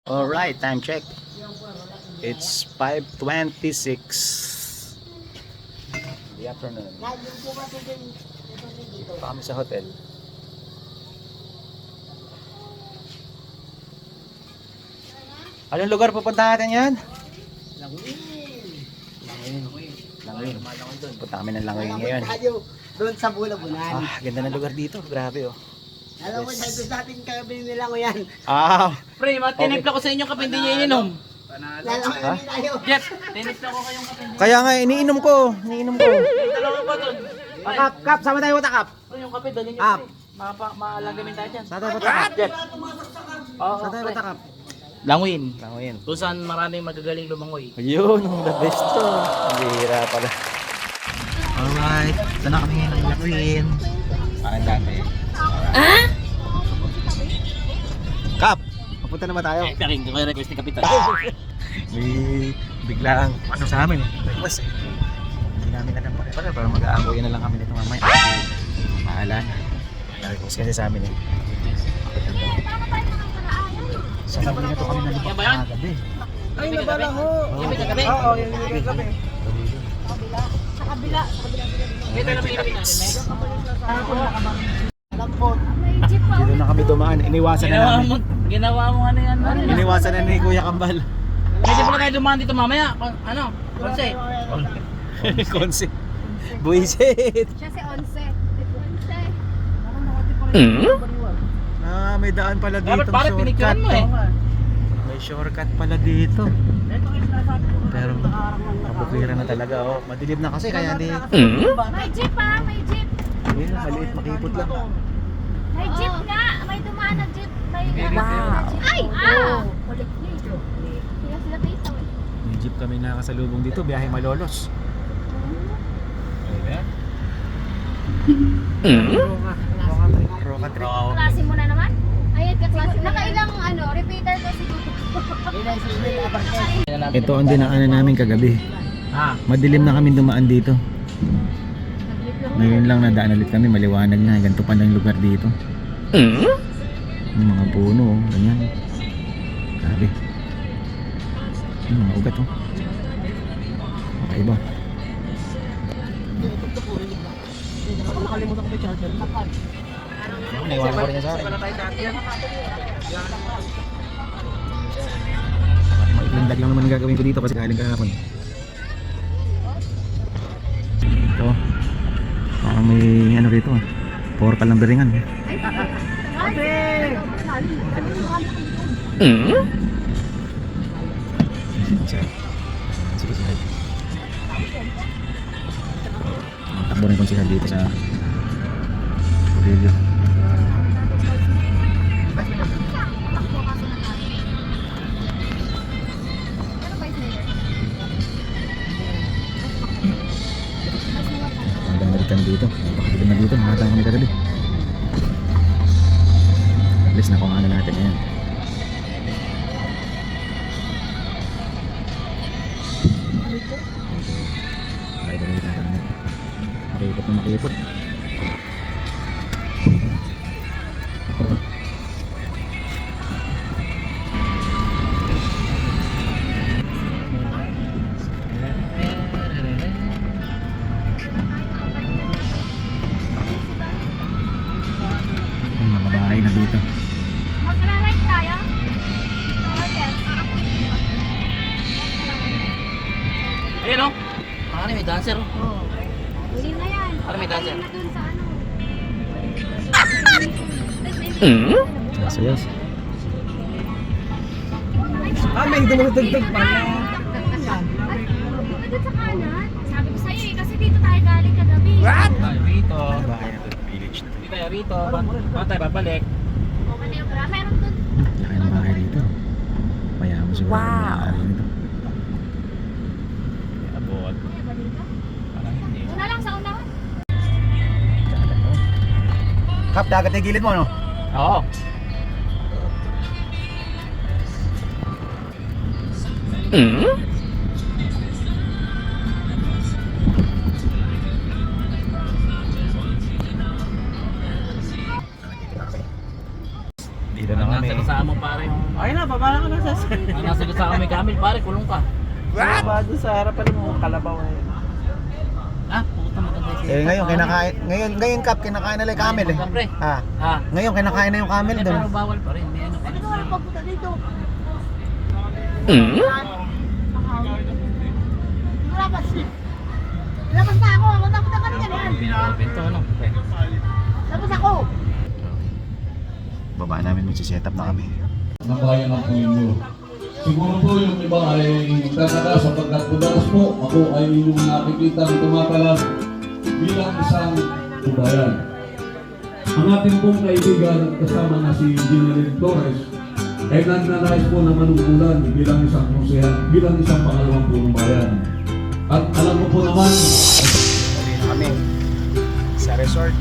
Alright, time check. It's 5:26 the afternoon. Pa kami sa hotel. Anong lugar pupunta natin yan? Langoy. Punta kami ng Langoy ngayon. Doon sa Bulabunan. Ah, ganda ng lugar dito. Grabe oh. Alam mo, yes. Sa ating kape nila ko yan. Ah, Pre, tinimpla ko sa inyo kape, hindi nyo ininom. Lalaman tayo. Jet, tinimpla ko kayong kape. kaya nga iniinom ko. Dalawa pa doon. Kap, sama tayo utakap. Pre, yung kape, dali nyo Ah. pre. Malagamin tayo dyan. Sama tayo utakap. Jet. Oo, Sama tayo pre. utakap. Languin. Langoyin. Kung saan maraming magagaling lumangoy. Ayun, the best to. Bihira pala. Alright, ito na kami ng Langoyin. Parang dati. Kap, papunta na ba tayo? Karing, may request ni Kapitan. May biglang ano sa amin eh. Request eh. Hindi namin alam pare para mag-aaboy na lang kami nito mamaya. Maalan. Request kasi sa amin eh. Sa gabi na to kami nalibak Yan ba yan? na gabi. Ay, nabala ho. Yung may kagabi? Oo, yung may gabi. Sa kabila. Ito na may ilamin natin, eh. May jeep pa. Dito na kami dumaan. Iniwasan na namin. Ginawa mo ano yan. Iniwasan na ni Kuya Kambal. Pwede pala tayo dumaan dito mamaya. Ano? Konse. Konse. Buisit. Siya si Onse. Onse. Ah, may daan pala dito. Dapat pare, pinicturean mo eh. May shortcut pala dito. Pero kabukiran na talaga oh. Madilim na kasi kaya di. May jeep pa. May jeep. Ayun, maliit makipot lang. May jeep nga. May dumaan na jeep. May Ay! Ah! Kaya sila kita eh. May jeep kami nakasalubong dito, biyahe Malolos. Roka trip. Klase mo na naman? Ayun, kaklase. Nakailang repeater ko siguro. Ito ang dinaanan namin kagabi. Ah. Madilim na kami dumaan dito. Ngayon lang nadaan ulit kami, maliwanag na. Ganito pa ng lugar dito. Yung mga puno, ganyan. Grabe. Yung mga ugat oh. Makaiba. Nakalimutan ko yung charger. Naiwanan ko rin niya sa akin. Maglandag lang naman gagawin ko dito kasi galing kahapon. Ito. Parang may ano rito ah. Portal ng Beringan. Sige, sige. Takbo rin konsihal dito sa Purelio. Hanggang nalit kami dito. Napakadilim na dito. Nakatang kami kagabi. At least nakuha na natin ngayon. Ay, dali na natin. Makikot na makikot. Ang mga bahay na dito. Mag-ride tayo? Ayun o. Parang may dancer o. Huli na yan. Parang may dancer. Na dun sa ano. Yes, yes. May dumutugtog pa. Ay, dito sa kanan. Sabi ko sa'yo eh, kasi dito tayo galing kagabi. Tayo rito. Bahay na to, village na to. Hindi tayo rito. Ba't tayo babalik? O, maniobra. Meron dun. Laki ng bahay dito. Mayaman siguro ang may-ari nito. Abot. Ano ba dito? Parang hindi. Una lang sa unahan. Kap, dagat na yung gilid mo, no? Oo. Dito na kami. Nasa kasama mo pare yung... Ayun na, baba na ka na sa Nasa kasama may kamil pare, kulong ka. baba doon sa harapan mo, kalabaw ngayon. Ah, puta maganda yung Eh ngayon kinakain, ngayon Kap kinakain nila yung camel eh. Kapre. Ha. Ha? Ngayon kinakain na yung camel doon. Pero bawal pa rin. May ano pa rin. Pagpunta dito. Labas. Labas na ako. Labas na kanina yan. Pinto ano? Labas ako. Baba namin magsiset up na kami. na kaya ng ninyo. Siguro po yung iba ay nagtataka sapagkat madalas po ako ay inyong nakikita ng tumatalas bilang isang tubayan. Ang ating pong kaibigan at kasama na si General Torres ay nagnanais po na manungkulan bilang isang konsehan, bilang isang pangalawang punong bayan. At alam mo po naman, Uwi na kami sa resort.